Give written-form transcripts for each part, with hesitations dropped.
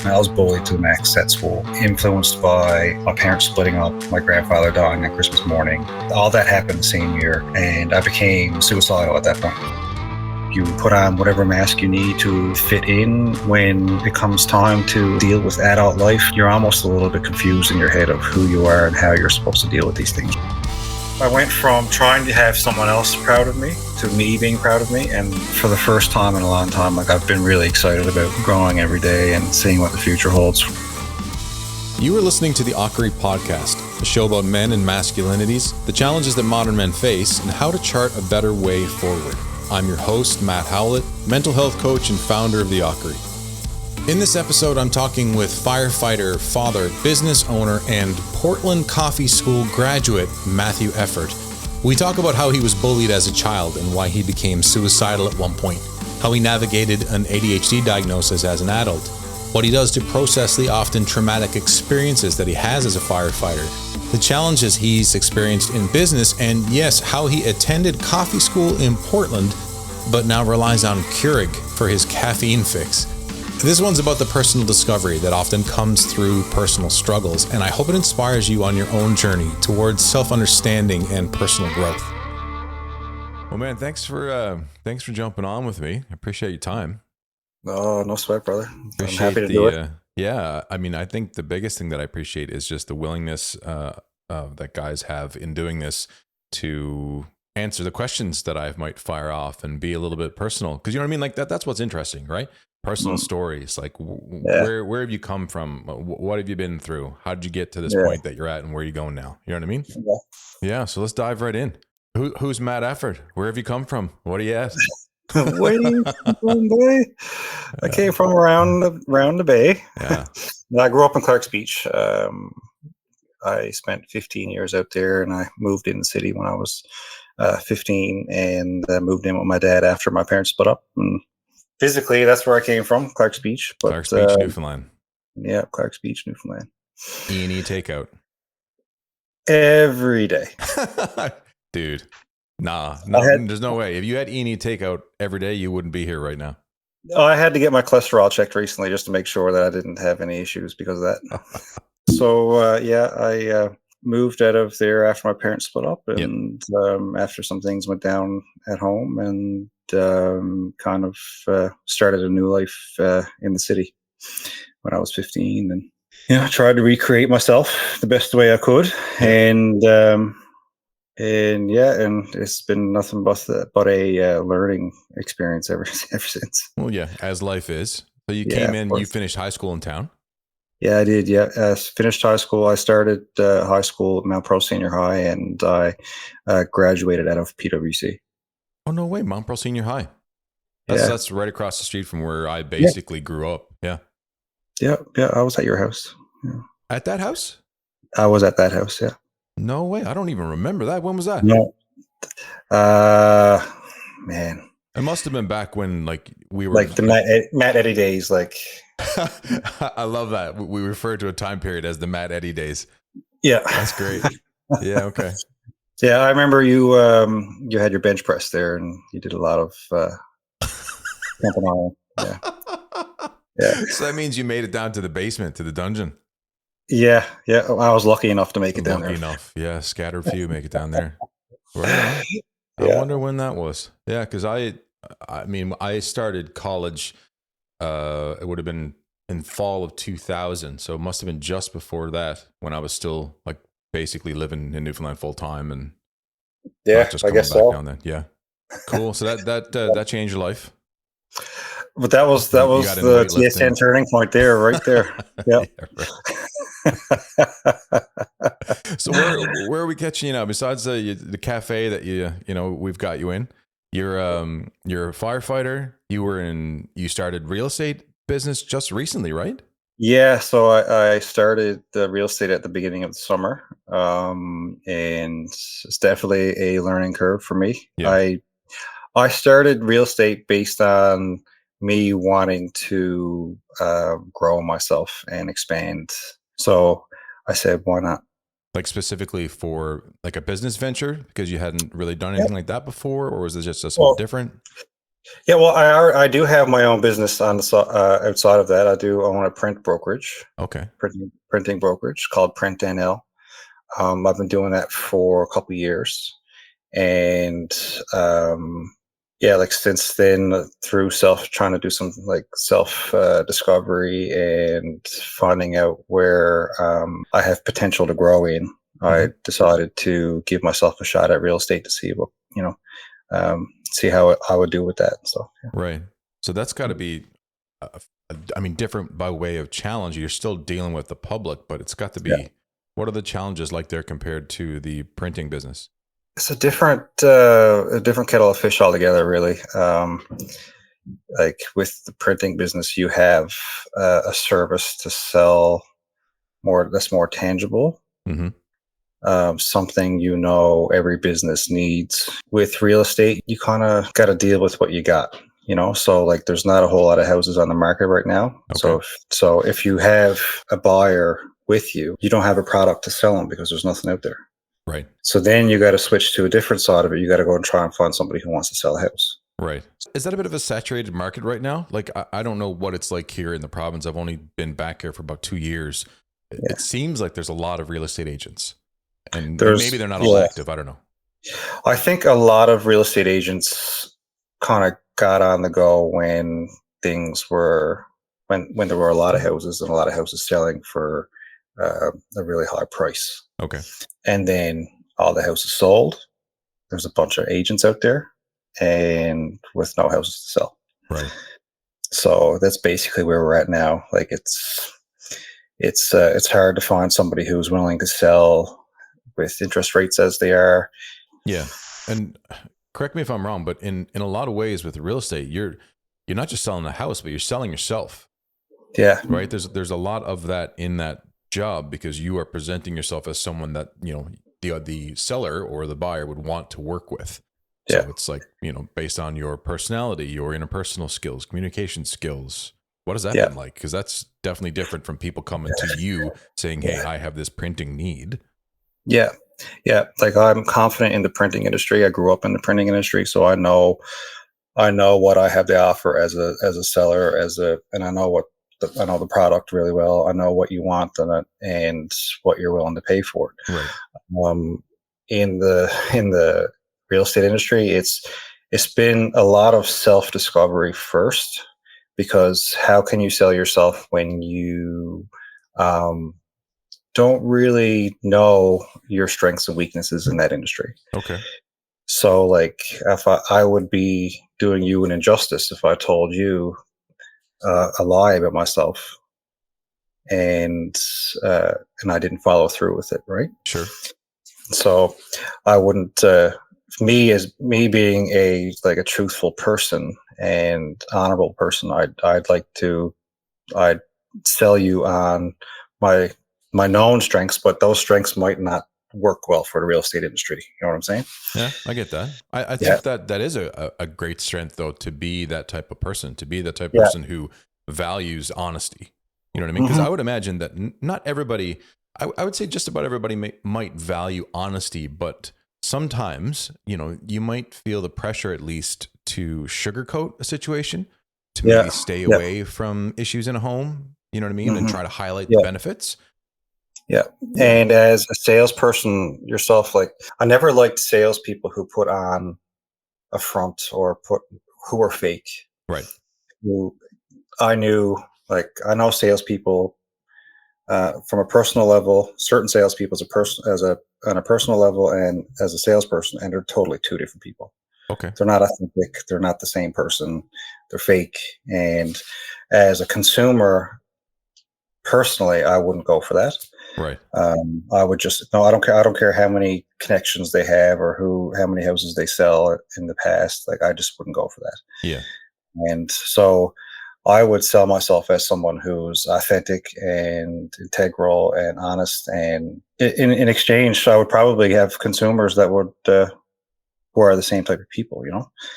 I was bullied to the max at school, influenced by my parents splitting up, my grandfather dying on Christmas morning. All that happened the same year, and I became suicidal at that point. You put on whatever mask you need to fit in. When it comes time to deal with adult life, you're almost a little bit confused in your head of who you are and how you're supposed to deal with these things. I went from trying to have someone else proud of me to me being proud of me. And for the first time in a long time, I've been really excited about growing every day and seeing what the future holds. You are listening to the Ockery Podcast, a show about men and masculinities, the challenges that modern men face, and how to chart a better way forward. I'm your host, Matt Howlett, mental health coach and founder of the Ockery. In this episode, I'm talking with firefighter, father, business owner, and Portland Coffee School graduate, Matthew Efford. We talk about how he was bullied as a child and why he became suicidal at one point, how he navigated an ADHD diagnosis as an adult, what he does to process the often traumatic experiences that he has as a firefighter, the challenges he's experienced in business, and yes, how he attended coffee school in Portland, but now relies on Keurig for his caffeine fix. This one's about the personal discovery that often comes through personal struggles, and I hope it inspires you on your own journey towards self-understanding and personal growth. Well, man, thanks for jumping on with me. I appreciate your time. Oh, no sweat, brother. Appreciate I'm happy to do it. Yeah, I mean, I think the biggest thing that I appreciate is just the willingness that guys have in doing this to answer the questions that I might fire off and be a little bit personal. Because you know what I mean? Like that's what's interesting, right? Personal stories, like where have you come from? What have you been through? How did you get to this point that you're at, and where are you going now? You know what I mean? Yeah. So let's dive right in. Who's Matt Efford? Where have you come from? What do you ask? Where do you come from, boy? I came from around the bay. Yeah. I grew up in Clark's Beach. I spent 15 years out there, and I moved in the city when I was 15, and moved in with my dad after my parents split up. And physically, that's where I came from, Clark's Beach. But, Clark's Beach, Newfoundland. Yeah, Clark's Beach, Newfoundland. E&E takeout. Every day. Dude, there's no way. If you had E&E takeout every day, you wouldn't be here right now. I had to get my cholesterol checked recently just to make sure that I didn't have any issues because of that. So, I moved out of there after my parents split up, and after some things went down at home, and kind of started a new life in the city when I was 15, and I tried to recreate myself the best way I could, and it's been nothing but a learning experience ever since. Well, yeah, as life is. So you came in, you finished high school in town. Yeah, I did. Yeah, finished high school. I started high school at Mount Pro Senior High, and I graduated out of PwC. Oh, no way. Mount Pro Senior High. That's right across the street from where I basically grew up. Yeah. Yeah. I was at your house. Yeah. At that house? I was at that house. Yeah. No way. I don't even remember that. When was that? No. Man. It must have been back when we were like the Matt Eddy days. Like, I love that. We refer to a time period as the Matt Eddy days. Yeah. That's great. Yeah. Okay. Yeah. I remember you had your bench press there, and you did a lot of jumping on. Yeah. Yeah. So that means you made it down to the basement, to the dungeon. Yeah. Yeah. I was lucky enough to make it down there. Lucky enough. Yeah. Scattered few make it down there. Right. I wonder when that was. Yeah. Cause I started college, it would have been in fall of 2000. So it must have been just before that, when I was still basically living in Newfoundland full time, and just I guess back so. Down then. Yeah. Cool. So that changed your life. But that was the TSN turning point there, right there. Yeah. So where are we catching you now? Besides the cafe that we've got you in, you're a firefighter. You started real estate business just recently, right? Yeah. So I started the real estate at the beginning of the summer, and it's definitely a learning curve for me. Yeah. I started real estate based on me wanting to grow myself and expand. So I said, why not? Like specifically for a business venture, because you hadn't really done anything like that before, or was it just something different? Yeah, well, I do have my own business on the outside of that. I do own a print brokerage, Okay. printing brokerage called Print NL. I've been doing that for a couple of years, and yeah, like since then, through trying to do some like self discovery and finding out where I have potential to grow in, I Hmm. decided to give myself a shot at real estate to see what you know, see how I would do with that and stuff. Right. So that's got to be, I mean, different by way of challenge. You're still dealing with the public, but it's got to Yeah. be, what are the challenges like there compared to the printing business? It's a different kettle of fish altogether, really. Like with the printing business, you have a service to sell that's more tangible, Hmm. something every business needs. With real estate, you kind of got to deal with what you got. So like there's not a whole lot of houses on the market right now. Okay. So if you have a buyer with you, you don't have a product to sell them because there's nothing out there. Right. So then you got to switch to a different side of it. You got to go and try and find somebody who wants to sell a house. Right. Is that a bit of a saturated market right now? Like, I don't know what it's like here in the province. I've only been back here for about 2 years. It Yeah. seems like there's a lot of real estate agents, and maybe There's, they're not all yeah. active. I don't know. I think a lot of real estate agents kind of got on the go when things were, when there were a lot of houses and a lot of houses selling for a really high price. Okay. And then all the houses sold. There's a bunch of agents out there and with no houses to sell. Right. So that's basically where we're at now. Like it's hard to find somebody who's willing to sell with interest rates as they are. Yeah. And correct me if I'm wrong, but in a lot of ways with real estate, you're not just selling a house, but you're selling yourself. Yeah, Right. There's a lot of that in that job because you are presenting yourself as someone that, the seller or the buyer would want to work with. So yeah, it's like, based on your personality, your interpersonal skills, communication skills. What has that yeah, been like? Because that's definitely different from people coming to you saying, hey, yeah, I have this printing need. yeah, yeah. Like I'm confident in the printing industry. I grew up in the printing industry, so I know what I have to offer as a seller, and I know the product really well. I know what you want and what you're willing to pay for it. Right. Um, in the real estate industry, it's been a lot of self discovery first, because how can you sell yourself when you um, don't really know your strengths and weaknesses in that industry? Okay. So, like, if I would be doing you an injustice if I told you a lie about myself and and I didn't follow through with it, right? Sure. So, I wouldn't. Me being a truthful person and honorable person, I'd sell you on my my known strengths, but those strengths might not work well for the real estate industry. You know what I'm saying? Yeah, I get that. I Yeah, think that is a great strength, though, to be that type of person, to be that type of yeah, person who values honesty. You know what I mean? Because hmm I would imagine that not everybody, I would say just about everybody might value honesty, but sometimes, you might feel the pressure at least to sugarcoat a situation, to yeah, maybe stay yeah, away from issues in a home, you know what I mean? And hmm try to highlight the yeah. benefits. Yeah. Yeah. And as a salesperson yourself, like I never liked salespeople who put on a front or who are fake. Right. Who I knew, like I know salespeople from a personal level. Certain salespeople as a person, on a personal level, and as a salesperson, and they're totally two different people. Okay. They're not authentic. They're not the same person. They're fake. And as a consumer, personally, I wouldn't go for that. Right. I would just no. I don't care. I don't care how many connections they have or how many houses they sell in the past. Like I just wouldn't go for that. Yeah. And so I would sell myself as someone who's authentic and integral and honest. And in exchange, I would probably have consumers that would who are the same type of people.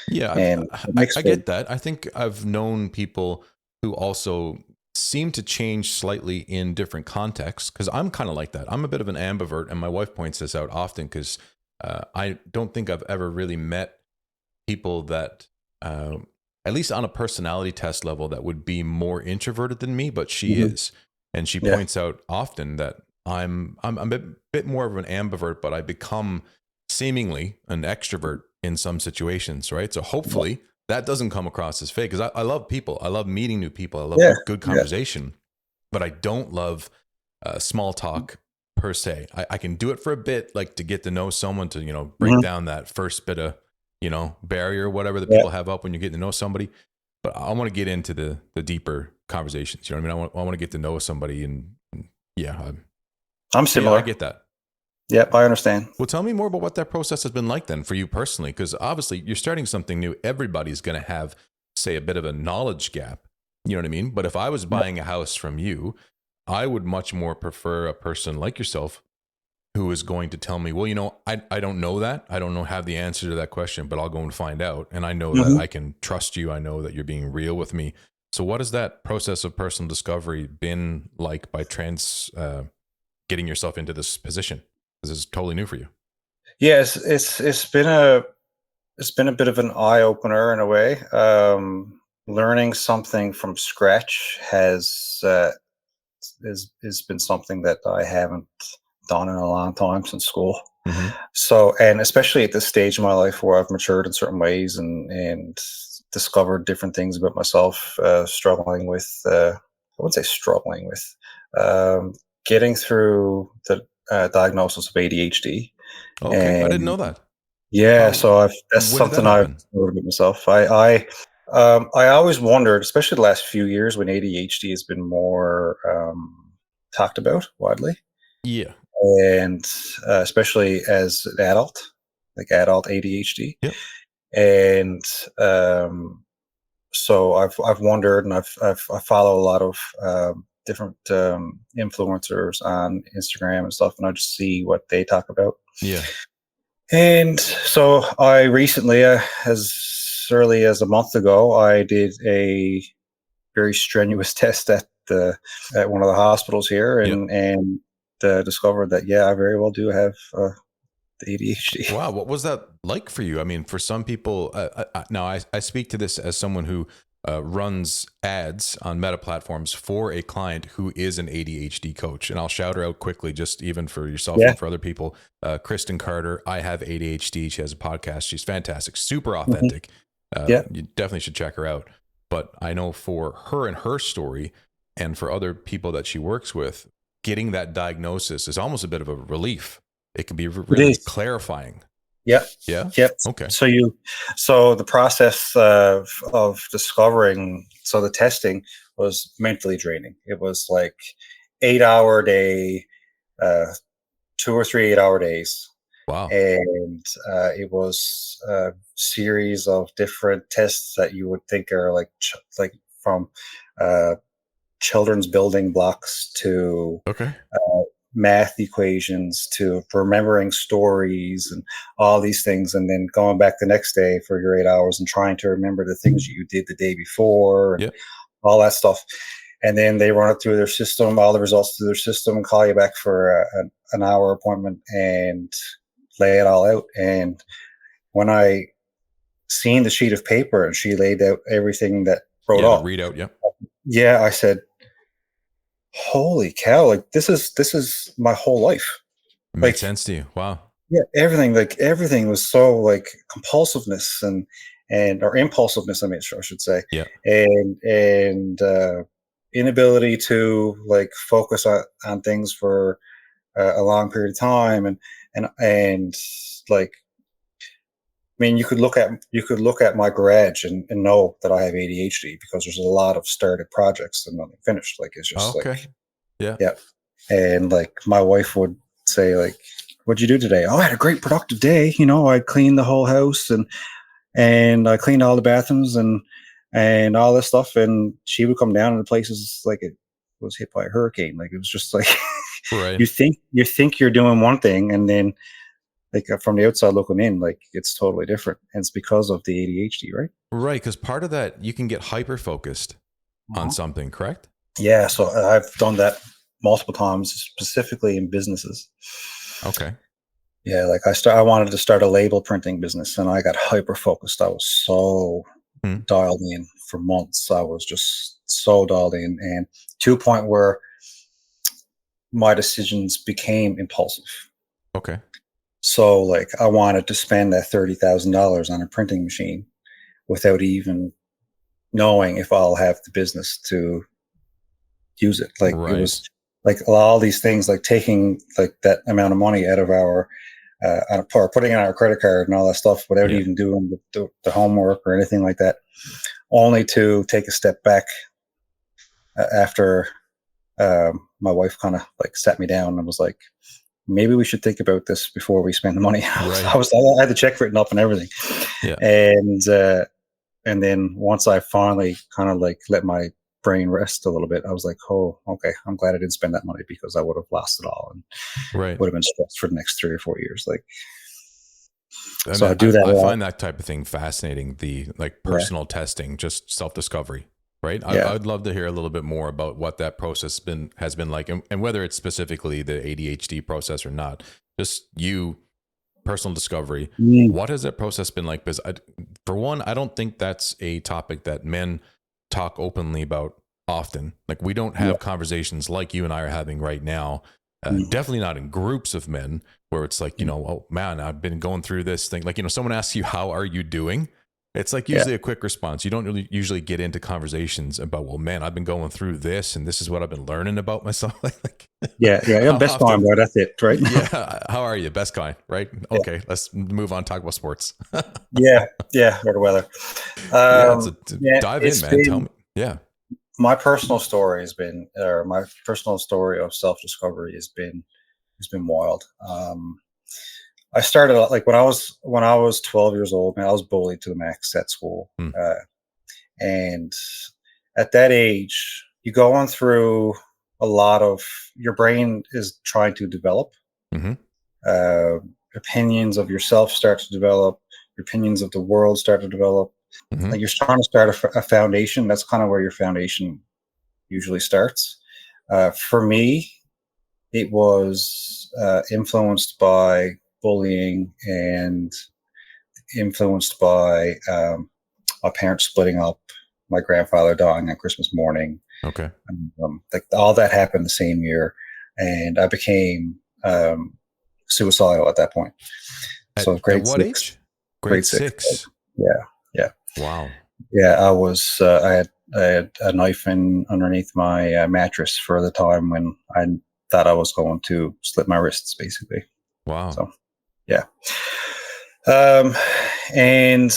Yeah, And it I makes I for get that. I think I've known people who also seem to change slightly in different contexts because I'm kind of like that. I'm a bit of an ambivert, and my wife points this out often because I don't think I've ever really met people that at least on a personality test level, that would be more introverted than me, but she Hmm. is. And she Yeah. points out often that I'm a bit more of an ambivert, but I become seemingly an extrovert in some situations, right? So hopefully that doesn't come across as fake, because I love people. I love meeting new people. I love Yeah. good Yeah. conversation, but I don't love small talk per se. I can do it for a bit, like to get to know someone, to, break Hmm. down that first bit of, barrier, whatever that Yeah. people have up when you get to know somebody. But I want to get into the deeper conversations. You know what I mean? I want to get to know somebody, and yeah. I'm So yeah, I similar. get that. Yep, I understand. Well, tell me more about what that process has been like then for you personally, because obviously you're starting something new. Everybody's going to have, say, a bit of a knowledge gap. You know what I mean? But if I was Yep. buying a house from you, I would much more prefer a person like yourself who is going to tell me, well, I don't know that. I don't have the answer to that question, but I'll go and find out. And I know that Hmm. I can trust you. I know that you're being real with me. So what has that process of personal discovery been like by getting yourself into this position? This is totally new for you. Yeah, it's been a bit of an eye opener in a way. Learning something from scratch has been something that I haven't done in a long time since school. Mm-hmm. So, and especially at this stage of my life where I've matured in certain ways and discovered different things about myself, struggling with, I wouldn't say struggling with, um, getting through the diagnosis of ADHD. Okay, I didn't And know that. yeah, How? so that's When did that something I've happen? discovered about myself. I always wondered, especially the last few years when ADHD has been more talked about widely, Yeah. and especially as an adult, like adult ADHD. Yep. And so I've wondered, and I follow a lot of different influencers on Instagram and stuff, and I just see what they talk about. Yeah. And so I recently, as early as a month ago, I did a very strenuous test at one of the hospitals here, Yeah. and discovered that yeah, I very well do have the ADHD. Wow, what was that like for you? I mean, for some people, now I speak to this as someone who runs ads on meta platforms for a client who is an ADHD coach. And I'll shout her out quickly, just even for yourself Yeah. and for other people. Kristen Carter, I have ADHD. She has a podcast. She's fantastic, super Hmm. authentic. Yeah. You definitely should check her out. But I know for her and her story, and for other people that she works with, getting that diagnosis is almost a bit of a relief. It can be It really is. clarifying. Yep. Yeah. Yep. Okay. So the process of discovering, so the testing was mentally draining. It was like 8 hour day, uh, 2 or 3 8 hour days. Wow. And it was a series of different tests that you would think are like from uh, children's building blocks to Okay. math equations to remembering stories and all these things, and then going back the next day for your 8 hours and trying to remember the things you did the day before and Yeah. all that stuff. And then they run it through their system, all the results through their system, and call you back for an hour appointment and lay it all out. And when I seen the sheet of paper and she laid out everything that wrote Yeah. The up, readout. Yeah. yeah, I said, "Holy cow! Like this is my whole life." Made Like, sense to you. Wow. yeah, everything was so like compulsiveness and or impulsiveness. I mean, I should say, Yeah. and inability to like focus on things for a long period of time, and like, I mean, you could look at my garage and know that I have ADHD because there's a lot of started projects and nothing finished. Like it's just like, Okay. Yeah. yeah. And like my wife would say, like, "What'd you do today?" "Oh, I had a great productive day. I cleaned the whole house and I cleaned all the bathrooms and all this stuff." And she would come down to the places like it was hit by a hurricane. Like it was just like Right. you think you're doing one thing, and then like from the outside looking in, like it's totally different. And it's because of the ADHD, right? Right. Because part of that, you can get hyper focused on Mhm. something, correct? Yeah, so I've done that multiple times, specifically in businesses. Okay. Yeah, like I wanted to start a label printing business, and I got hyper focused. I was so Hmm. dialed in for months. I was just so dialed in, and to a point where my decisions became impulsive. Okay. So, like, I wanted to spend that $30,000 on a printing machine without even knowing if I'll have the business to use it. Like, it Right. was like all these things, like taking like that amount of money out of our or putting it on our credit card and all that stuff without Yeah. even doing the homework or anything like that, only to take a step back after my wife kind of like sat me down and was like, maybe we should think about this before we spend the money. Right. I had the check written up and everything. Yeah. And, and then once I finally kind of like let my brain rest a little bit, I was like, oh, okay, I'm glad I didn't spend that money because I would have lost it all and Right. would have been stressed for the next 3 or 4 years. Like, I so mean, I do that a I lot. find that type of thing fascinating. The like Yeah. personal testing, just self discovery, right? Yeah. I'd love to hear a little bit more about what that process has been like, and whether it's specifically the ADHD process or not. Just you, personal discovery. Mm, What has that process been like? Because for one, I don't think that's a topic that men talk openly about often. Like we don't yeah. have conversations like you and I are having right now. Mm, Definitely not in groups of men where it's like, mm, oh man, I've been going through this thing. Like, someone asks you, how are you doing? It's like yeah. usually a quick response. You don't really usually get into conversations about, well, man, I've been going through this and this is what I've been learning about myself. like Yeah. Yeah. Yeah. how Best time, often, bro. That's it. Right. yeah, how are you? Best kind, right? Yeah. Okay, let's move on, talk about sports. Yeah. Yeah. Or the weather. Yeah, Yeah. dive in, It's man. Tell been me. Yeah. my personal story has been, or my personal story of self discovery has been wild. I started out like when I was 12 years old, man, I was bullied to the max at school. Mm, And at that age, you're going through a lot of your brain is trying to develop. mm-hmm, Uh, Opinions of yourself start to develop. Your opinions of the world start to develop. mm-hmm. Like you're trying to start a foundation. That's kind of where your foundation usually starts. For me, it was influenced by bullying and influenced by my parents splitting up, my grandfather dying on Christmas morning. Okay. Like all that happened the same year, and I became suicidal at that point. So At grade what six, age? Grade grade six. six. Yeah, yeah, Wow. yeah. I was. I had a knife in underneath my mattress for the time when I thought I was going to slit my wrists, basically. Wow. So yeah. Um, and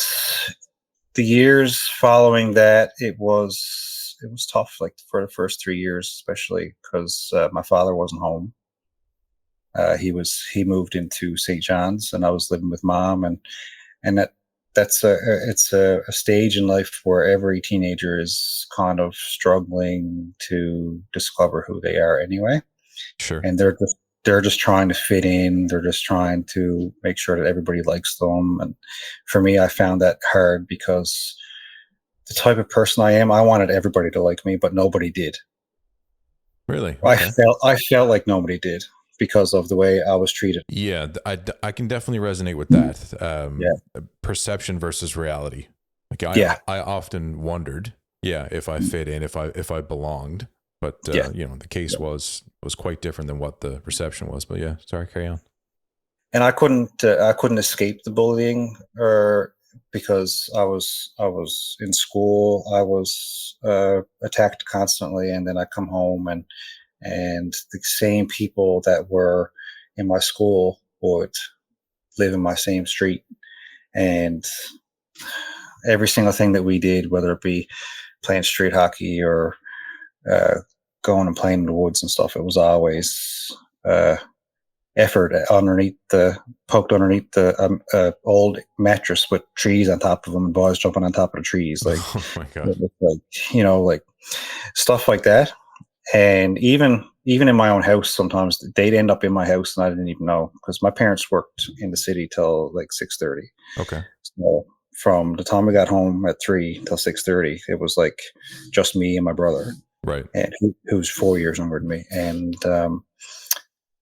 the years following that, it was tough. Like for the first 3 years, especially because my father wasn't home. He moved into St. John's, and I was living with mom, and that's a stage in life where every teenager is kind of struggling to discover who they are anyway, Sure. and they're just trying to fit in. They're just trying to make sure that everybody likes them. And for me, I found that hard because the type of person I am, I wanted everybody to like me, but nobody did. Really? Okay. I felt like nobody did because of the way I was treated. Yeah, I can definitely resonate with that. Yeah. Perception versus reality. Like Yeah. I often wondered, yeah, if I fit in, if I belonged, but Yeah. the case was quite different than what the perception was. But yeah, sorry, carry on. And I couldn't escape the bullying or because I was in school, I was attacked constantly, and then I come home and the same people that were in my school would live in my same street, and every single thing that we did, whether it be playing street hockey or uh, going and playing in the woods and stuff, it was always uh, effort poked underneath the old mattress with trees on top of them and boys jumping on top of the trees, like, Oh my god. like like stuff like that. And even in my own house, sometimes they'd end up in my house and I didn't even know because my parents worked in the city till like 6:30. Okay. So from the time we got home at 3 till 6:30, it was like just me and my brother, Right. and who's 4 years younger than me. And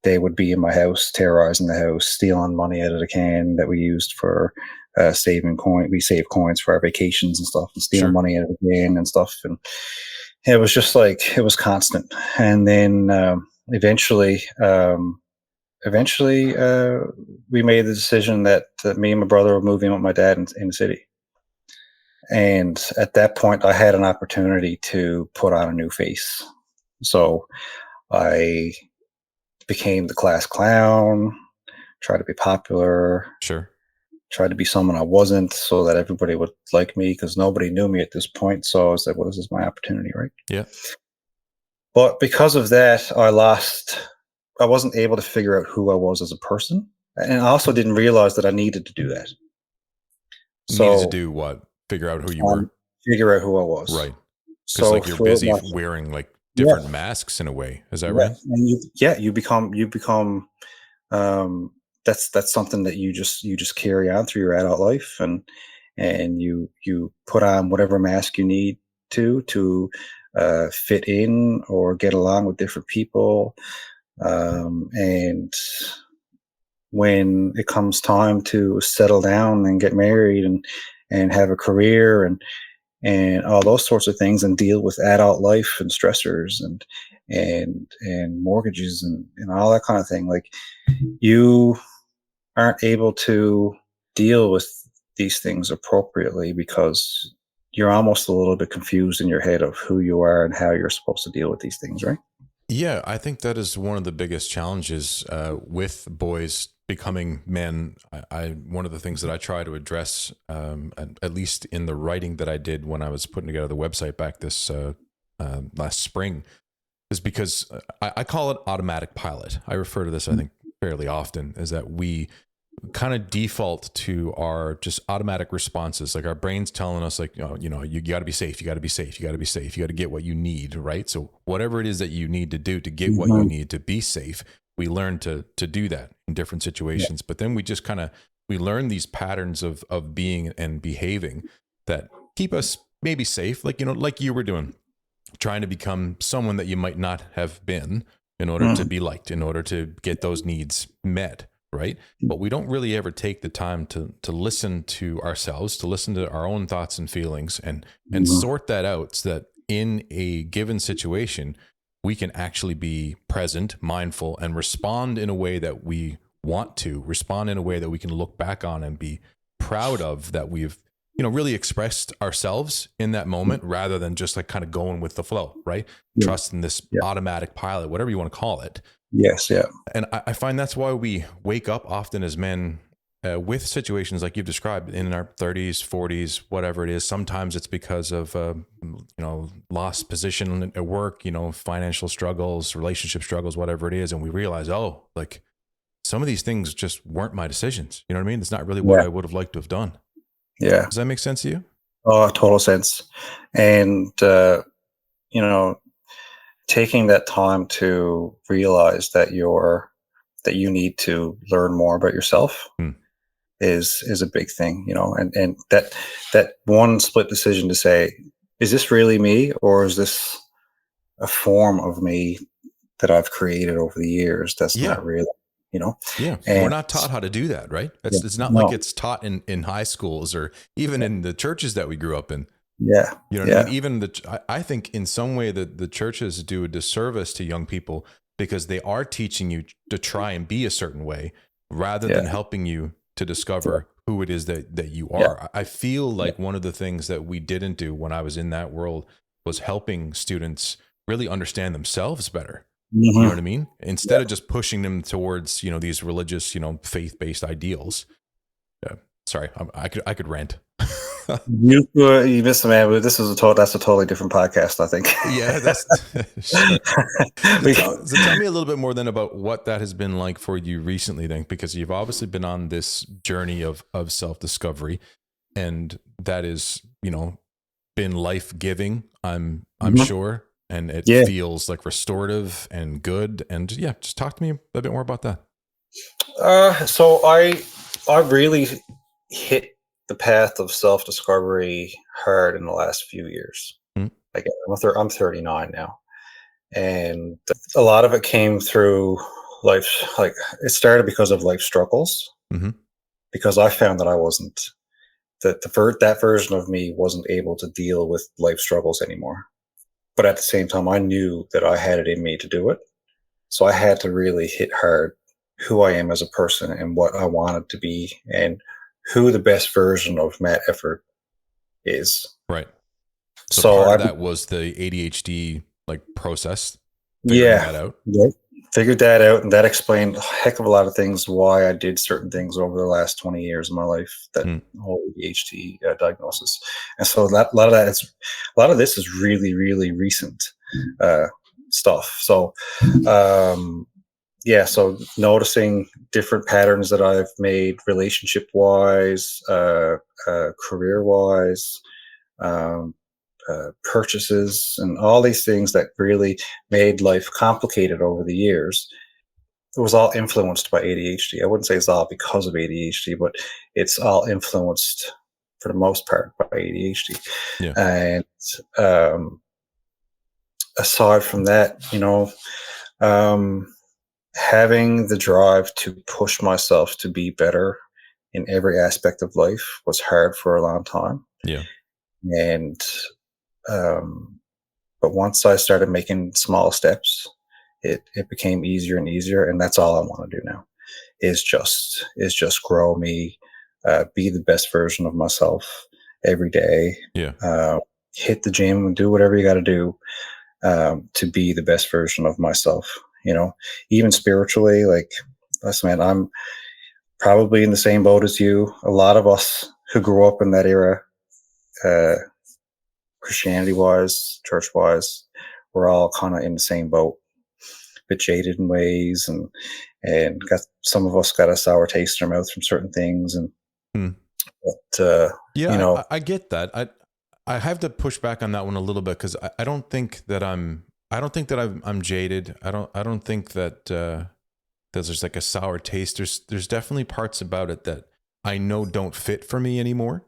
they would be in my house, terrorizing the house, stealing money out of the can that we used for saving coin. We save coins for our vacations and stuff, and stealing Sure. money out of the game and stuff. And it was just like it was constant. And then eventually, we made the decision that me and my brother were moving with my dad in the city. And at that point, I had an opportunity to put on a new face. So I became the class clown, tried to be popular, Sure. tried to be someone I wasn't so that everybody would like me because nobody knew me at this point. So I was like, well, this is my opportunity, right? Yeah. But because of that, I wasn't able to figure out who I was as a person. And I also didn't realize that I needed to do that. Needed to So do what? Figure out who you were. figure out who I was. Right. Because So like you're for busy like, wearing like yeah, different masks in a way. Is that yeah, right? and you become um, that's something that you just carry on through your adult life, and you put on whatever mask you need to fit in or get along with different people, and when it comes time to settle down and get married and have a career and all those sorts of things and deal with adult life and stressors and mortgages and all that kind of thing, like you aren't able to deal with these things appropriately because you're almost a little bit confused in your head of who you are and how you're supposed to deal with these things, right? Yeah, I think that is one of the biggest challenges with boys becoming men. One of the things that I try to address, at least in the writing that I did when I was putting together the website back this last spring, is because I call it automatic pilot. I refer to this, I think, fairly often, is that we kind of default to our just automatic responses. Like our brain's telling us like, you got to be safe. You got to be safe. You got to be safe. You got to get what you need. Right. So whatever it is that you need to do to get what you need to be safe, we learn to do that in different situations. But then we just we learn these patterns of being and behaving that keep us maybe safe. Like, like you were doing, trying to become someone that you might not have been in order to be liked, in order to get those needs met. Right. But we don't really ever take the time to listen to ourselves, to listen to our own thoughts and feelings and sort that out so that in a given situation, we can actually be present, mindful, and respond in a way that we want to, respond in a way that we can look back on and be proud of, that we've, really expressed ourselves in that moment rather than just like kind of going with the flow, right? Yeah. Trust in this automatic pilot, whatever you want to call it. Yes, yeah. And I find that's why we wake up often as men with situations like you've described in our 30s, 40s, whatever it is. Sometimes it's because of, lost position at work, financial struggles, relationship struggles, whatever it is. And we realize, oh, like some of these things just weren't my decisions. You know what I mean? It's not really what I would have liked to have done. Yeah. Does that make sense to you? Oh, total sense. And, taking that time to realize that you need to learn more about yourself is a big thing, and that one split decision to say, is this really me or is this a form of me that I've created over the years that's not real, Yeah. and We're not taught how to do that, right? It's not like it's taught in high schools or even in the churches that we grew up in. Yeah. You know what I mean? Even I think in some way that the churches do a disservice to young people because they are teaching you to try and be a certain way rather than helping you to discover who it is that you are. I feel like one of the things that we didn't do when I was in that world was helping students really understand themselves better. You know what I mean? Instead of just pushing them towards, these religious, faith-based ideals. Sorry, I could rant. You missed the man. This is that's a totally different podcast, I think. Yeah, that's sure. So tell me a little bit more then about what that has been like for you recently, then, because you've obviously been on this journey of self-discovery, and that is, been life-giving. I'm sure, and it feels like restorative and good. And just talk to me a bit more about that. So I really hit the path of self-discovery hard in the last few years. Like I'm 39 now, and a lot of it came through life. Like it started because of life struggles, because I found that I wasn't that version of me wasn't able to deal with life struggles anymore. But at the same time, I knew that I had it in me to do it. So I had to really hit hard who I am as a person and what I wanted to be and who the best version of Matt Efford is. Right. So So part I, of that was the ADHD like process, figuring yeah, that out. yeah, figured that out, and that explained a heck of a lot of things why I did certain things over the last 20 years of my life. That Mm. whole ADHD diagnosis, and so a lot of that is a lot of this is really really recent stuff. So. Yeah, so noticing different patterns that I've made relationship wise, career wise, um, purchases, and all these things that really made life complicated over the years. It was all influenced by ADHD. I wouldn't say it's all because of ADHD, but it's all influenced for the most part by ADHD. Yeah. And um, aside from that, um, having the drive to push myself to be better in every aspect of life was hard for a long time. Yeah. And um, but once I started making small steps, it became easier and easier. And that's all I want to do now is just grow me, be the best version of myself every day. Yeah. Hit the gym and do whatever you got to do to be the best version of myself. Even spiritually, like, listen, man, I'm probably in the same boat as you. A lot of us who grew up in that era, uh, Christianity wise, church wise, we're all kind of in the same boat, a bit jaded in ways, and got some of us got a sour taste in our mouth from certain things, and Mm. but Yeah, I get that. I have to push back on that one a little bit because I don't think that I'm jaded. I don't think that there's like a sour taste. There's definitely parts about it that I know don't fit for me anymore.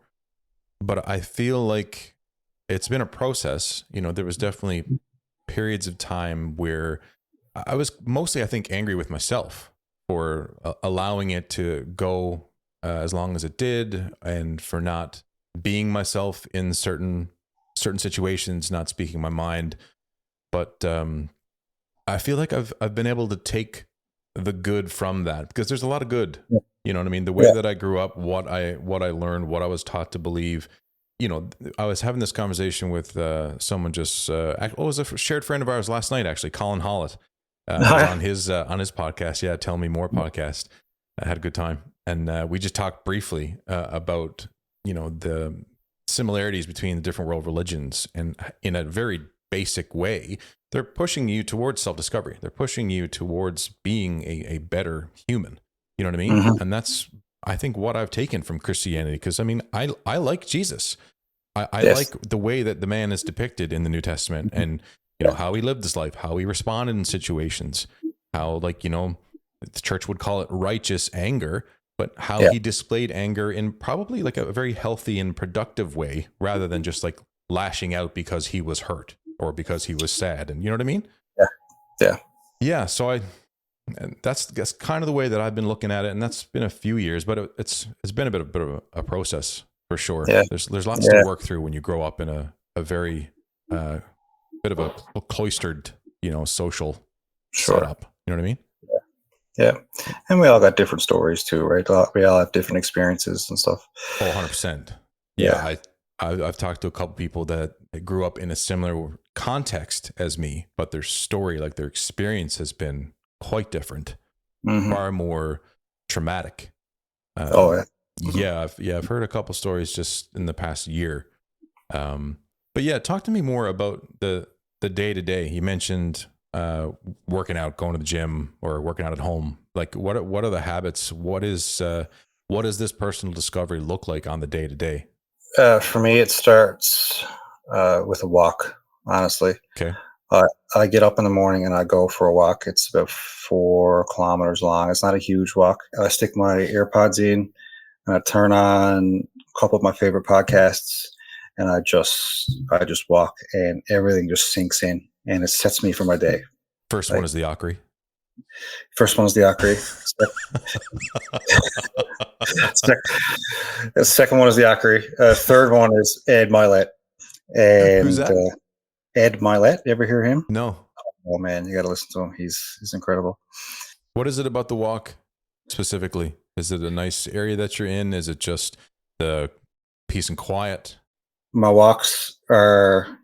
But I feel like it's been a process. There was definitely periods of time where I was mostly, I think, angry with myself for allowing it to go as long as it did, and for not being myself in certain situations, not speaking my mind. But I feel like I've been able to take the good from that, because there's a lot of good. yeah, You know what I mean? The way yeah, that I grew up, what I learned, what I was taught to believe. I was having this conversation with someone just. It was a shared friend of ours last night, actually, Colin Hollett. I was on his podcast. Yeah, Tell Me More podcast. I had a good time, and we just talked briefly about the similarities between the different world religions, and in a very basic way, they're pushing you towards self-discovery. They're pushing you towards being a better human. You know what I mean? mm-hmm. And that's, I think, what I've taken from Christianity. Because I mean, I like Jesus. I Yes, like the way that the man is depicted in the New Testament, and yeah, how he lived his life, how he responded in situations, how, like, the church would call it righteous anger, but how yeah, he displayed anger in probably like a very healthy and productive way, rather than just like lashing out because he was hurt or because he was sad. And you know what I mean? yeah, yeah, Yeah. So and that's kind of the way that I've been looking at it, and that's been a few years, but it's been a bit of a process for sure. yeah, There's lots to yeah, work through when you grow up in a very bit of a cloistered, social sure. setup. You know what I mean? Yeah. And we all got different stories too, right? We all have different experiences and stuff. Oh, 100%. Yeah. Yeah. I've talked to a couple people that grew up in a similar context as me, but their story, like their experience, has been quite different, Mm-hmm. far more traumatic. Oh, yeah. I've heard a couple stories just in the past year. But yeah, talk to me more about the day to day. You mentioned working out, going to the gym, or working out at home. Like, what are the habits? What does this personal discovery look like on the day to day? For me, it starts with a walk, honestly. Okay. I, I get up in the morning and I go for a walk. It's about 4 kilometers long. It's not a huge walk. I stick my AirPods in and I turn on a couple of my favorite podcasts, and I just walk, and everything just sinks in, and it sets me for my day. First one Like, is the Ockery. First one was the Akri. The second one is the Akri. Third one is Ed Milet. And Who's that? Ed Milet. You ever hear him? No. Oh man, you got to listen to him. He's incredible. What is it about the walk specifically? Is it a nice area that you're in? Is it just the peace and quiet? My walks are,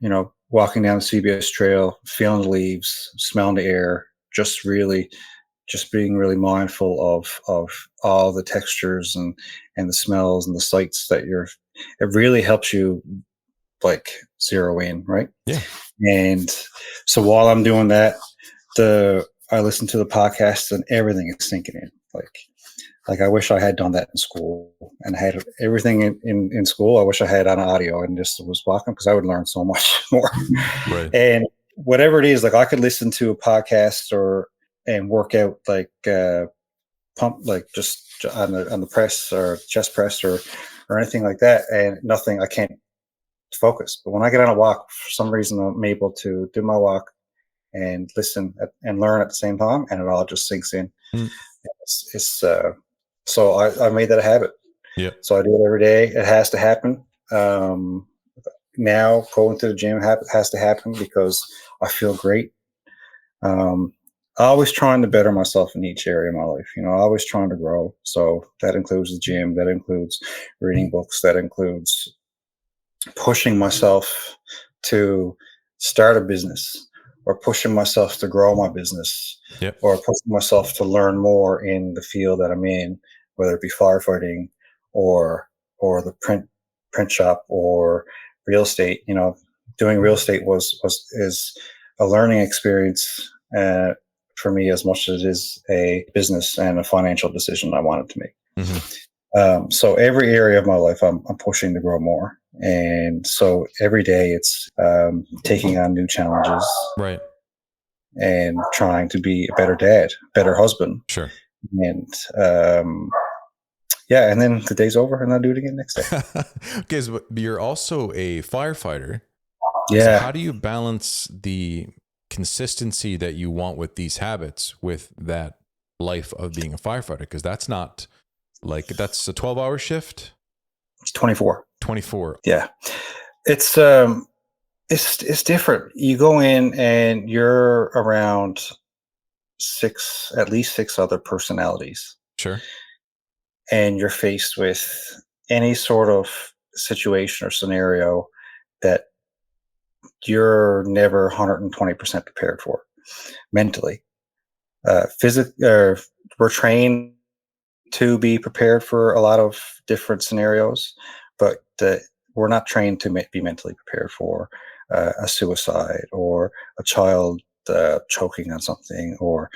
walking down the CBS trail, feeling the leaves, smelling the air, just being really mindful of all the textures and the smells and the sights that it really helps you like zero in, right? Yeah. And so while I'm doing that, I listen to the podcast and everything is sinking in. Like I wish I had done that in school and had everything in school. I wish I had on audio and just was walking, because I would learn so much more. Right. And whatever it is, like I could listen to a podcast and work out pump, like just on the press or chest press or anything like that, and I can't focus. But when I get on a walk, for some reason, I'm able to do my walk and listen and learn at the same time, and it all just sinks in. So I made that a habit. Yeah. So I do it every day. It has to happen. Now going to the gym has to happen because I feel great. Always trying to better myself in each area of my life. Always trying to grow. So that includes the gym. That includes reading books. That includes pushing myself to start a business, or pushing myself to grow my business, Yep. or pushing myself to learn more in the field that I'm in, whether it be firefighting or the print shop or real estate. Doing real estate is a learning experience for me as much as it is a business and a financial decision I wanted to make. Mm-hmm. So every area of my life, I'm pushing to grow more. And so every day it's taking on new challenges, right, and trying to be a better dad, better husband. Sure. And and then the day's over and I'll do it again next day. Okay, so you're also a firefighter. Yeah. So how do you balance the consistency that you want with these habits with that life of being a firefighter? Because that's not that's a 12-hour shift. It's 24. 24. Yeah. It's different. You go in and you're around at least six other personalities. Sure. And you're faced with any sort of situation or scenario that you're never 120% prepared for mentally. We're trained to be prepared for a lot of different scenarios, but we're not trained to be mentally prepared for a suicide or a child choking on something, or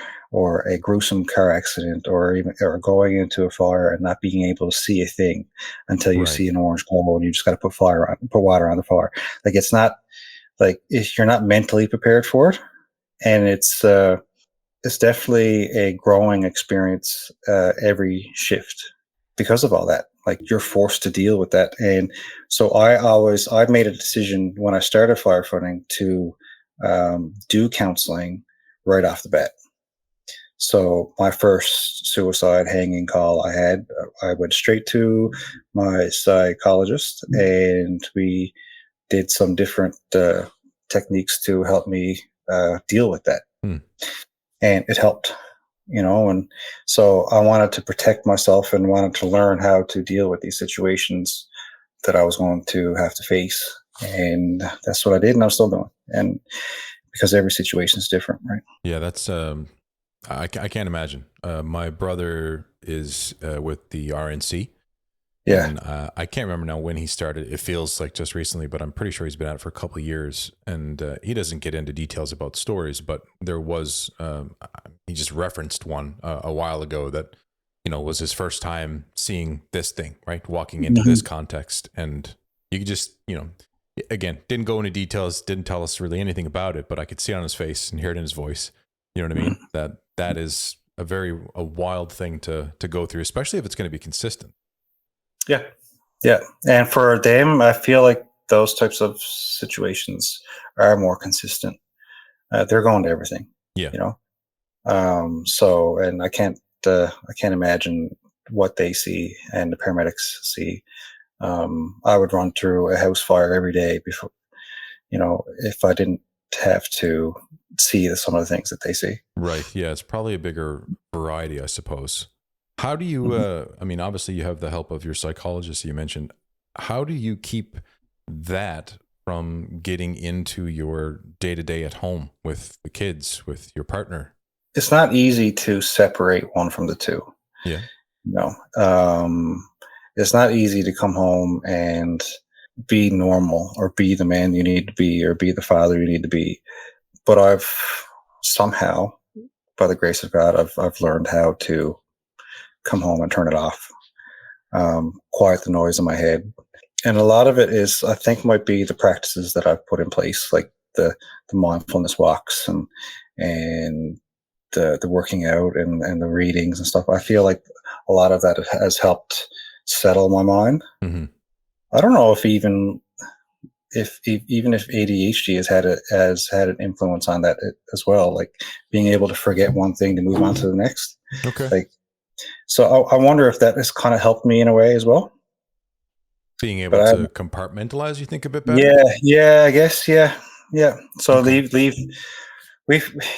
a gruesome car accident, or going into a fire and not being able to see a thing until you see an orange glow and you just got to put water on the fire. Like, it's not like, if you're not mentally prepared for it, and it's definitely a growing experience every shift because of all that. Like, you're forced to deal with that. And so I made a decision when I started firefighting to do counseling right off the bat. So my first suicide hanging call I went straight to my psychologist, and we did some different techniques to help me deal with that. And it helped, and so I wanted to protect myself and wanted to learn how to deal with these situations that I was going to have to face. And that's what I did, and I'm still doing. And because every situation is different, right? Yeah, that's, I can't imagine. My brother is with the RNC. Yeah. And I can't remember now when he started. It feels like just recently, but I'm pretty sure he's been at it for a couple of years. And he doesn't get into details about stories, but there was, he just referenced one a while ago that, was his first time seeing this thing, right? Walking into this context. And you could just, again, didn't go into details, didn't tell us really anything about it, but I could see it on his face and hear it in his voice. You know what I mean? That is a wild thing to go through, especially if it's going to be consistent. Yeah. Yeah. And for them, I feel like those types of situations are more consistent. They're going to everything. Yeah. And I can't imagine what they see and the paramedics see. I would run through a house fire every day before, if I didn't have to see some of the things that they see. Right. Yeah. It's probably a bigger variety, I suppose. How do you, Mhm. I mean, obviously you have the help of your psychologist you mentioned. How do you keep that from getting into your day to day at home with the kids, with your partner? It's not easy to separate one from the two. Yeah. No, it's not easy to come home and be normal or be the man you need to be or be the father you need to be. But I've somehow, by the grace of God, I've learned how to come home and turn it off, quiet the noise in my head. And a lot of it is, I think, might be the practices that I've put in place, like the mindfulness walks and the working out and the readings and stuff. I feel like a lot of that has helped settle my mind. Mm-hmm. I don't know even if ADHD has had an influence on that as well, like being able to forget one thing to move on to the next. Okay. Like, so I wonder if that has kind of helped me in a way as well. Being able But to compartmentalize, you think a bit better? yeah, I guess, yeah. So Okay. we've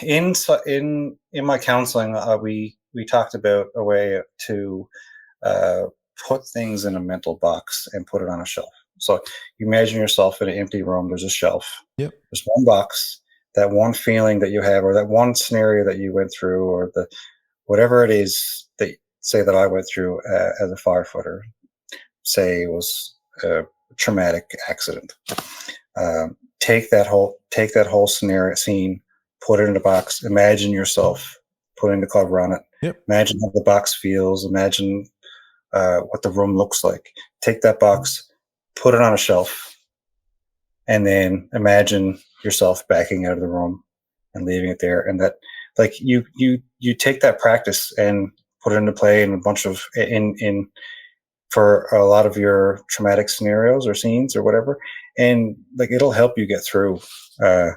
in my counseling, we talked about a way to uh, put things in a mental box and put it on a shelf. So you imagine yourself in an empty room. There's a shelf. Yep. There's one box. That one feeling that you have, or that one scenario that you went through, or the whatever it is that say that I went through as a firefighter. Say it was a traumatic accident. Take that whole scenario scene, put it in a box. Imagine yourself putting the cover on it. Yep. Imagine how the box feels. Imagine what the room looks like. Take that box, put it on a shelf, and then imagine yourself backing out of the room and leaving it there. And that, like, you take that practice and put it into play in a bunch of in for a lot of your traumatic scenarios or scenes or whatever, and like it'll help you get through uh,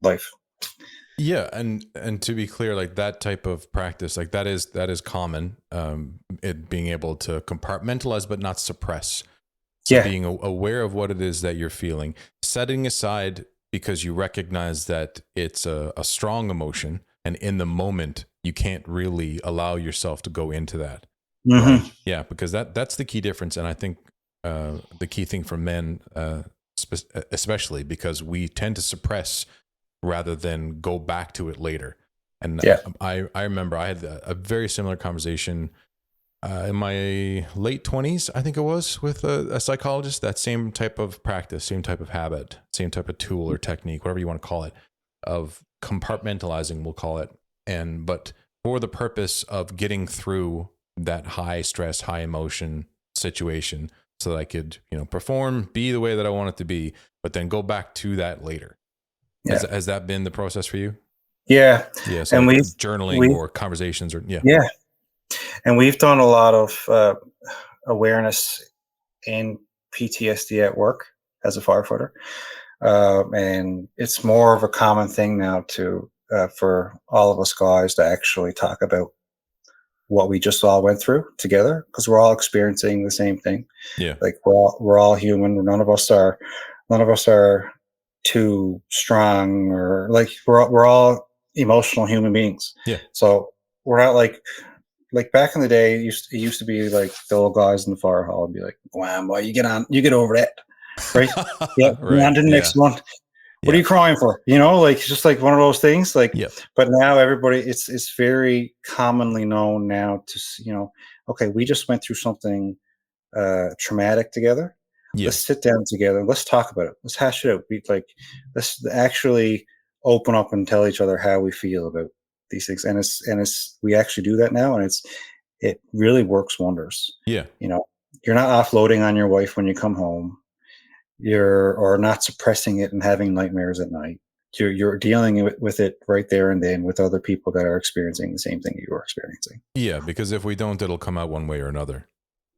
life. Yeah, and to be clear, like that type of practice, like that is common. It being able to compartmentalize but not suppress. So Yeah. being aware of what it is that you're feeling, setting aside because you recognize that it's a strong emotion, and in the moment you can't really allow yourself to go into that. Right. Hmm. Yeah, because that's the key difference, and I think the key thing for men, especially because we tend to suppress rather than go back to it later. And Yeah. I remember I had a very similar conversation in my late 20s, I think it was, with a psychologist. That same type of practice, same type of habit, same type of tool or technique, whatever you want to call it, of compartmentalizing, we'll call it. But for the purpose of getting through that high stress, high emotion situation so that I could, perform, be the way that I want it to be, but then go back to that later. Yeah. Has that been the process for you? Yeah. Yeah. So And like we've journaling we or conversations or yeah. yeah, and we've done a lot of awareness in PTSD at work as a firefighter, and it's more of a common thing now to for all of us guys to actually talk about what we just all went through together, because we're all experiencing the same thing. Yeah. Like we're all human. None of us are too strong, or like we're all emotional human beings. Yeah. So we're not like back in the day. It used to be like the old guys in the fire hall would be like, "Wow, boy, you get over that, right? Yeah, on Right. to the Yeah. next one. What are Yeah. you crying for? Like it's just like one of those things. Like, Yep. but now everybody, it's very commonly known now to okay, we just went through something traumatic together. Yeah. Let's sit down together. Let's talk about it. Let's hash it out. Let's actually open up and tell each other how we feel about these things. And we actually do that now, and it really works wonders. Yeah. You're not offloading on your wife when you come home. Or not suppressing it and having nightmares at night. You're dealing with it right there and then with other people that are experiencing the same thing you are experiencing. Yeah. Because if we don't, it'll come out one way or another.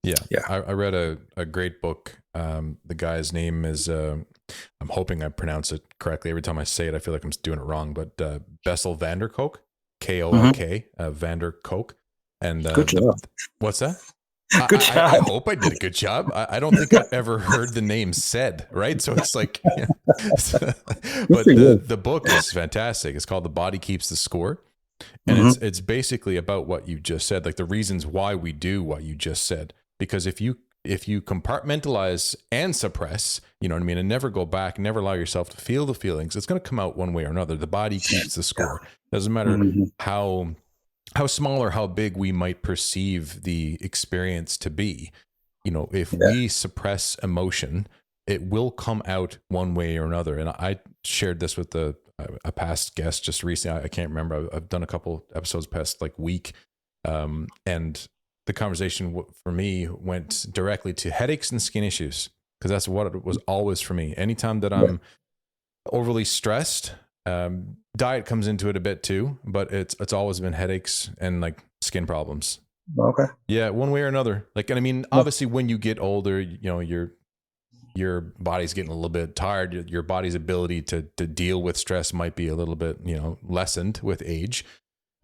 Yeah. Yeah. I read a great book. The guy's name is, I'm hoping I pronounce it correctly. Every time I say it, I feel like I'm doing it wrong, but Bessel van der Kolk. Kook, Vander Koch. And Good job. what's that? Good job. I hope I did a good job. I don't think I've ever heard the name said, right? So it's like, but the book is fantastic. It's called The Body Keeps the Score. And it's basically about what you just said, like the reasons why we do what you just said. Because if you compartmentalize and suppress, you know what I mean, and never go back, never allow yourself to feel the feelings, it's going to come out one way or another. The body keeps the score. Doesn't matter how small or how big we might perceive the experience to be. You know, if we suppress emotion, it will come out one way or another. And I shared this with a past guest just recently. I can't remember. I've done a couple episodes past like week. And the conversation for me went directly to headaches and skin issues, because that's what it was always for me. Anytime that I'm overly stressed, diet comes into it a bit too, but it's always been headaches and like skin problems. Okay. Yeah, one way or another. Like, and I mean, obviously, when you get older, you know, your body's getting a little bit tired. Your body's ability to deal with stress might be a little bit, you know, lessened with age,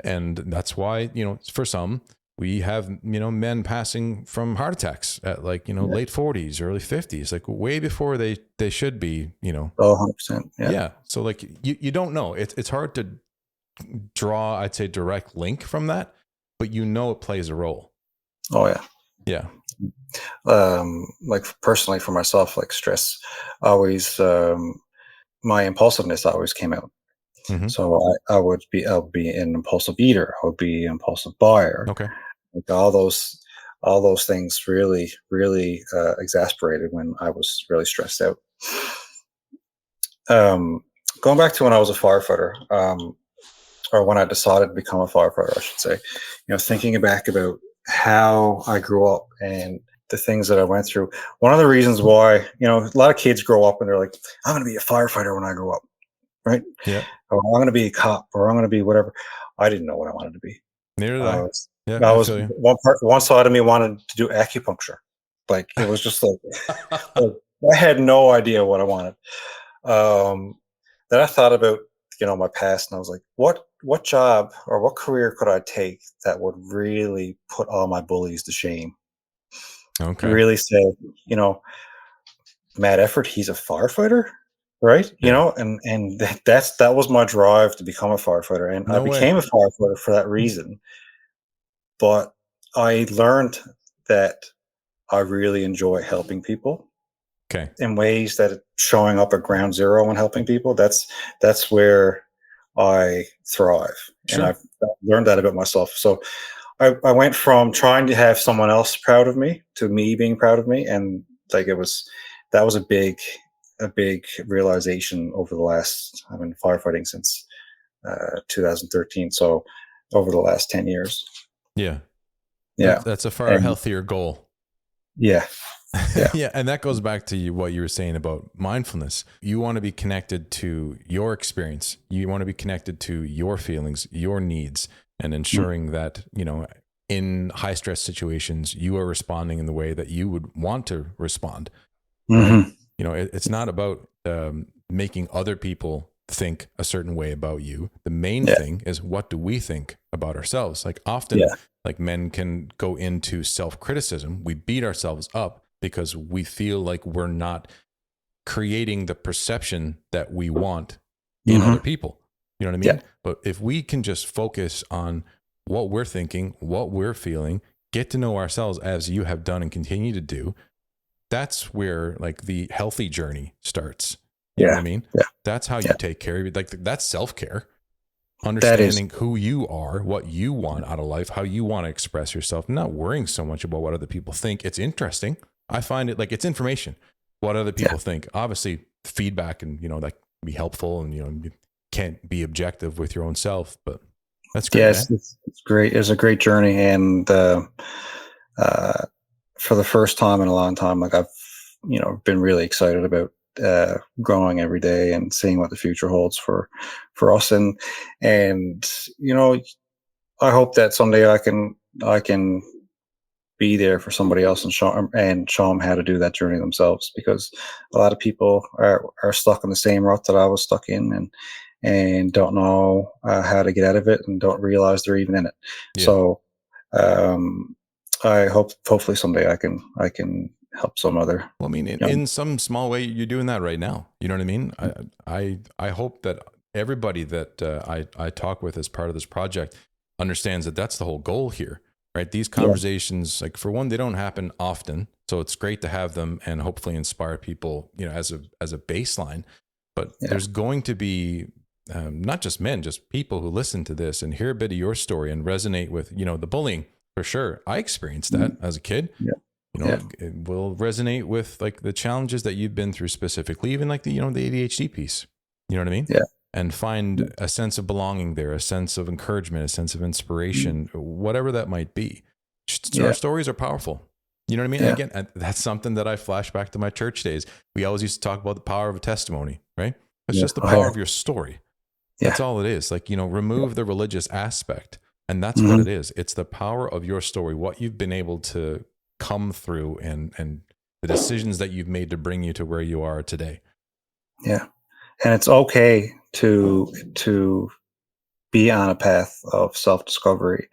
and that's why, you know, for some, we have, you know, men passing from heart attacks at like, you know, late 40s, early 50s, like way before they should be, you know. 100%. Yeah. So like you don't know. It's hard to draw, I'd say, direct link from that, but you know it plays a role. Oh yeah. Yeah. Like personally for myself, like stress always, my impulsiveness always came out. So I would be an impulsive eater. I would be an impulsive buyer. Okay. Like all those things really exasperated when I was really stressed out. Going back to when I was a firefighter, or when I decided to become a firefighter, I should say, you know, thinking back about how I grew up and the things that I went through. One of the reasons why, you know, a lot of kids grow up and they're like, I'm going to be a firefighter when I grow up, right? Yeah. Or I'm going to be a cop, or I'm going to be whatever. I didn't know what I wanted to be. Neither did I. Yeah, I was one side of me wanted to do acupuncture. Like it was just like, I had no idea what I wanted. Then I thought about, you know, my past, and I was like, what job or what career could I take that would really put all my bullies to shame? Okay. Really say, you know, Matt Efford, he's a firefighter, right? Yeah. You know, and that was my drive to become a firefighter, and I became a firefighter for that reason. But I learned that I really enjoy helping people. Okay. In ways that showing up at ground zero and helping people, that's where I thrive. Sure. And I've learned that about myself. So I went from trying to have someone else proud of me to me being proud of me. And like that was a big realization over the last, I've been firefighting since 2013. So over the last 10 years. Yeah. Yeah. That's a far healthier goal. Yeah. Yeah. Yeah. And that goes back to what you were saying about mindfulness. You want to be connected to your experience. You want to be connected to your feelings, your needs, and ensuring that, you know, in high stress situations, you are responding in the way that you would want to respond. Right? You know, it's not about making other people think a certain way about you. The main thing is, what do we think about ourselves? Like often, like men can go into self-criticism. We beat ourselves up because we feel like we're not creating the perception that we want in other people. You know what I mean? Yeah. But if we can just focus on what we're thinking, what we're feeling, get to know ourselves as you have done and continue to do, that's where like the healthy journey starts. You know what I mean? Yeah. That's how you take care of you. Like that's self-care. Understanding who you are, what you want out of life, how you want to express yourself, not worrying so much about what other people think. It's interesting. I find it like it's information, what other people think. Obviously feedback and, you know, that can be helpful, and, you know, you can't be objective with your own self, but that's great. Yes, it's great. It's a great journey. And for the first time in a long time, like I've, you know, been really excited about growing every day and seeing what the future holds for us. And, you know, I hope that someday I can be there for somebody else and show them how to do that journey themselves, because a lot of people are stuck in the same rut that I was stuck in. and don't know how to get out of it and don't realize they're even in it. Yeah. So I hopefully someday I can help some other. Well, I mean, in some small way, you're doing that right now. You know what I mean? I hope that everybody that I talk with as part of this project understands that that's the whole goal here, right? These conversations, like, for one, they don't happen often, so it's great to have them and hopefully inspire people, as a baseline. But there's going to be not just men, just people who listen to this and hear a bit of your story and resonate with, the bullying. For sure, I experienced that as a kid. It will resonate with, like, the challenges that you've been through specifically, even like the ADHD piece. You know what I mean? Yeah. And find a sense of belonging there, a sense of encouragement, a sense of inspiration, whatever that might be. Our stories are powerful. You know what I mean? Yeah. Again, that's something that I flash back to my church days. We always used to talk about the power of a testimony, right? It's just the power of your story. That's all it is. Like, remove the religious aspect. And that's what it is. It's the power of your story, what you've been able to come through, and the decisions that you've made to bring you to where you are today. Yeah. And it's okay to be on a path of self-discovery,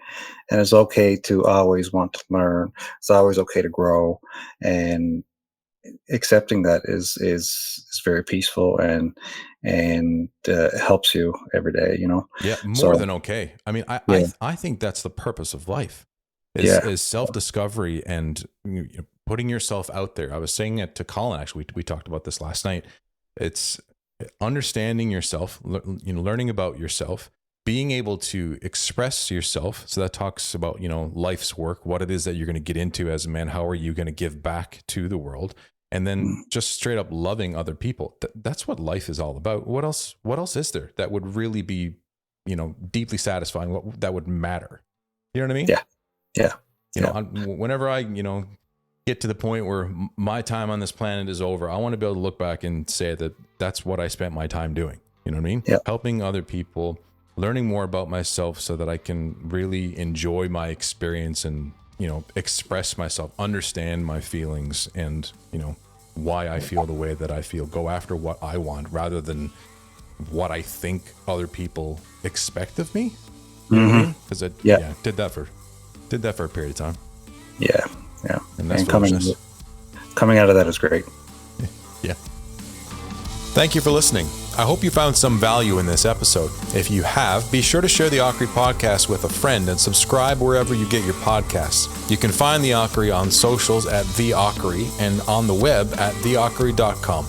and it's okay to always want to learn. It's always okay to grow, and accepting that is very peaceful and helps you every day. Yeah, more So than okay. I mean, yeah, I think that's the purpose of life, yeah, is self-discovery and putting yourself out there. I was saying it to Colin, actually. We talked about this last night. It's understanding yourself, learning about yourself, being able to express yourself. So that talks about, life's work, what it is that you're going to get into as a man. How are you going to give back to the world? And then just straight up loving other people. That's what life is all about. What else is there that would really be, deeply satisfying, that would matter? You know what I mean? Yeah. Whenever I, get to the point where my time on this planet is over, I want to be able to look back and say that that's what I spent my time doing. You know what I mean? Yeah. Helping other people, learning more about myself so that I can really enjoy my experience and, express myself, understand my feelings, and, why I feel the way that I feel, go after what I want rather than what I think other people expect of me. You know what I mean? Because I did that for a period of time. Yeah. And that's coming out of that is great. Yeah. Thank you for listening. I hope you found some value in this episode. If you have, be sure to share the Ockery podcast with a friend and subscribe wherever you get your podcasts. You can find the Ockery on socials at The Ockery and on the web at theockery.com.